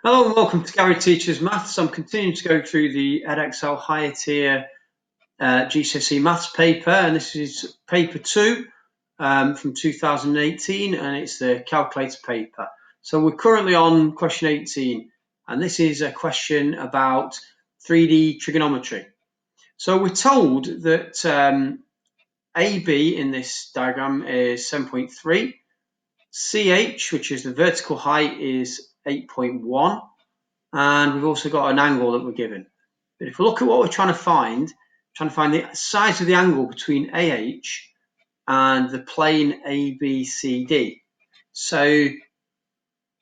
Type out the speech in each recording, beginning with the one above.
Hello and welcome to Gary Teaches Maths. I'm continuing to go through the Edexcel higher tier GCSE Maths paper, and this is paper 2 from 2018, and it's the calculator paper. So we're currently on question 18, and this is a question about 3D trigonometry. So we're told that AB in this diagram is 7.3, CH, which is the vertical height, is 8.1, and we've also got an angle that we're given. But if we look at what we're trying to find the size of the angle between AH and the plane ABCD. So,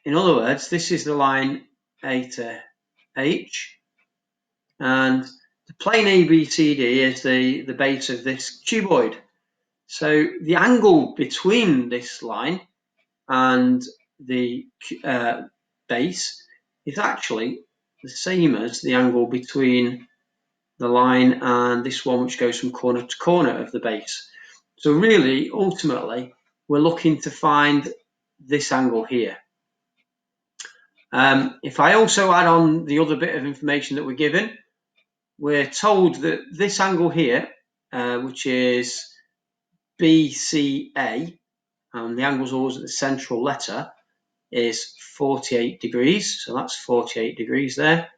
in other words, this is the line A to H, and the plane ABCD is the base of this cuboid. So the angle between this line and the base is actually the same as the angle between the line and this one, which goes from corner to corner of the base. So really, ultimately, we're looking to find this angle here. If I also add on the other bit of information that we're given, we're told that this angle here, which is BCA, and the angle's always at the central letter, is 48 degrees. So that's 48 degrees there.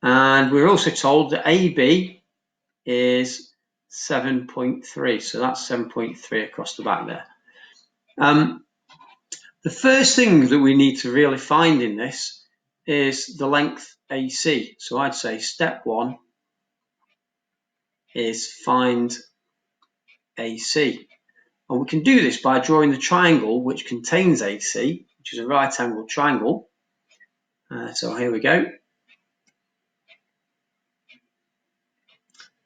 And we're also told that AB is 7.3. So that's 7.3 across the back there. The first thing that we need to really find in this is the length AC. So I'd say step 1 is find AC. And we can do this by drawing the triangle which contains AC, which is a right angled triangle. So here we go.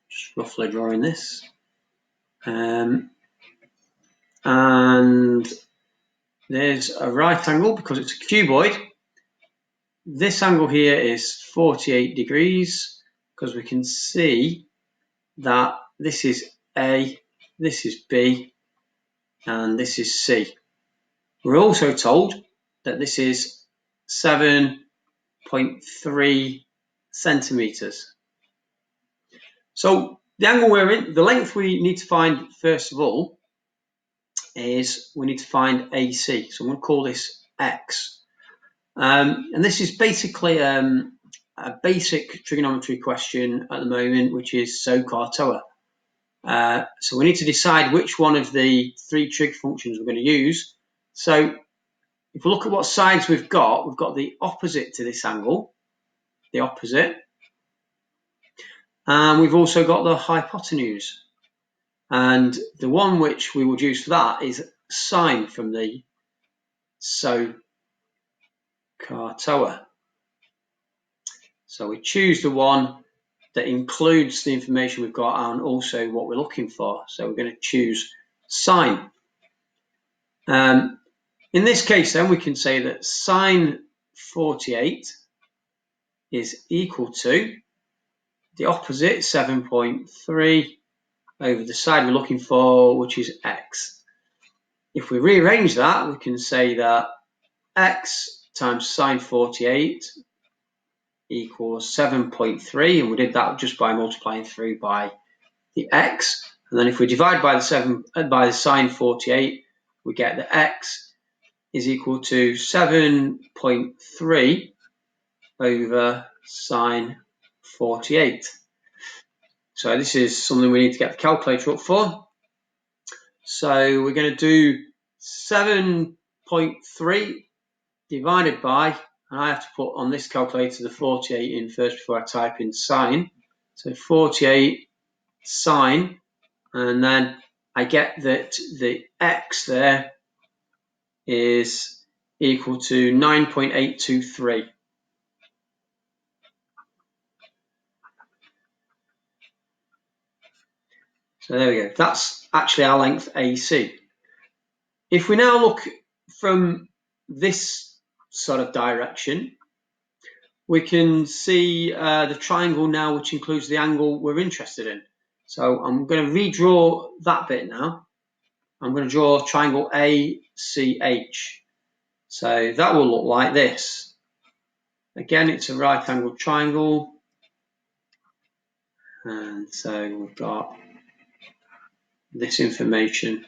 Just roughly drawing this. And there's a right angle because it's a cuboid. This angle here is 48 degrees because we can see that this is A, this is B, and this is C. We're also told that this is 7.3 centimeters. So the angle we're in, the length we need to find first of all is we need to find AC. So I'm going to call this X. And this is basically a basic trigonometry question at the moment, which is SOHCAHTOA. So we need to decide which one of the 3 trig functions we're going to use. So if we look at what sides we've got the opposite to this angle, the opposite, and we've also got the hypotenuse. And the one which we would use for that is sine from the SOHCAHTOA. So we choose the one that includes the information we've got and also what we're looking for. So we're going to choose sine. In this case, then, we can say that sine 48 is equal to the opposite, 7.3, over the side we're looking for, which is X. If we rearrange that, we can say that X times sine 48 equals 7.3, and we did that just by multiplying through by the X. And then if we divide by the sine 48, we get that X is equal to 7.3 over sine 48. So this is something we need to get the calculator up for. So we're going to do 7.3 divided by, and I have to put on this calculator the 48 in first before I type in sine. So 48 sine, and then I get that the X there is equal to 9.823. So there we go. That's actually our length AC. If we now look from this sort of direction, we can see the triangle now, which includes the angle we're interested in. So I'm going to redraw that bit now. I'm going to draw triangle ACH. So that will look like this. Again, it's a right angled triangle. And so we've got this information.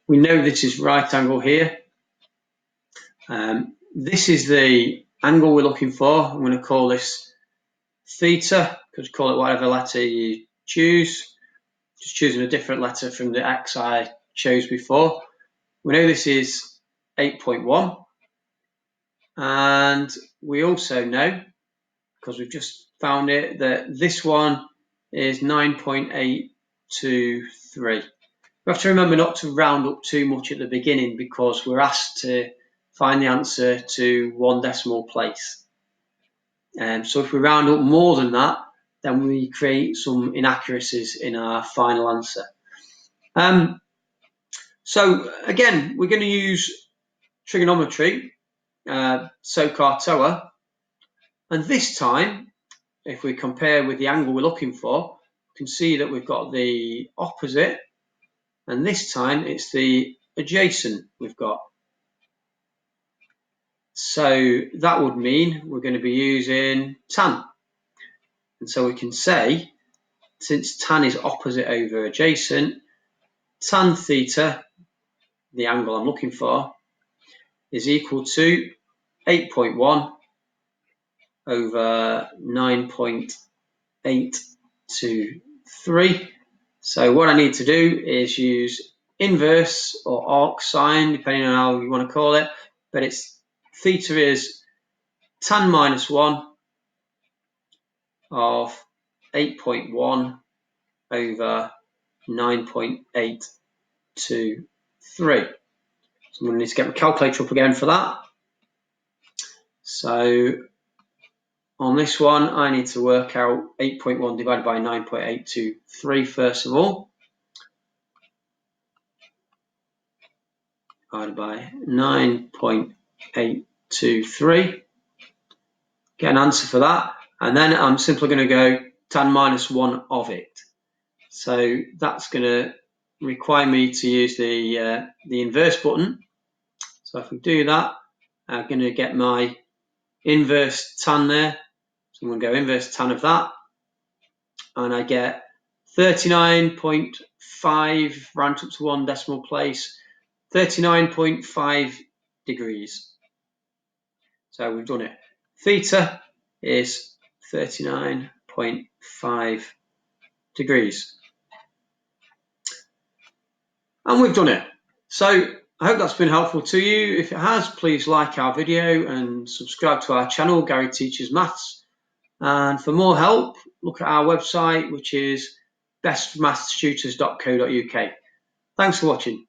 We know this is right angle here. This is the angle we're looking for. I'm going to call this theta. Could call it whatever letter you choose. Just choosing a different letter from the X I chose before. We know this is 8.1. And we also know, because we've just found it, that this one is 9.823. We have to remember not to round up too much at the beginning because we're asked to find the answer to one decimal place. So if we round up more than that, then we create some inaccuracies in our final answer. So again, we're going to use trigonometry, SOHCAHTOA, and this time, if we compare with the angle we're looking for, we can see that we've got the opposite, and this time it's the adjacent we've got. So that would mean we're going to be using tan. And so we can say, since tan is opposite over adjacent, tan theta, the angle I'm looking for, is equal to 8.1 over 9.823. So what I need to do is use inverse or arc sine, depending on how you want to call it, but it's theta is tan minus 1 of 8.1 over 9.823. So I'm going to need to get my calculator up again for that. So on this one, I need to work out 8.1 divided by 9.823 first of all. Divided by 9.823. Get an answer for that. And then I'm simply going to go tan minus 1 of it. So that's going to require me to use the inverse button. So if we do that, I'm going to get my inverse tan there. So I'm going to go inverse tan of that. And I get 39.5 round up to one decimal place, 39.5 degrees. So we've done it. Theta is 39.5 degrees. And we've done it. So I hope that's been helpful to you. If it has, please like our video and subscribe to our channel, Gary Teaches Maths. And for more help, look at our website, which is bestmathstutors.co.uk. Thanks for watching.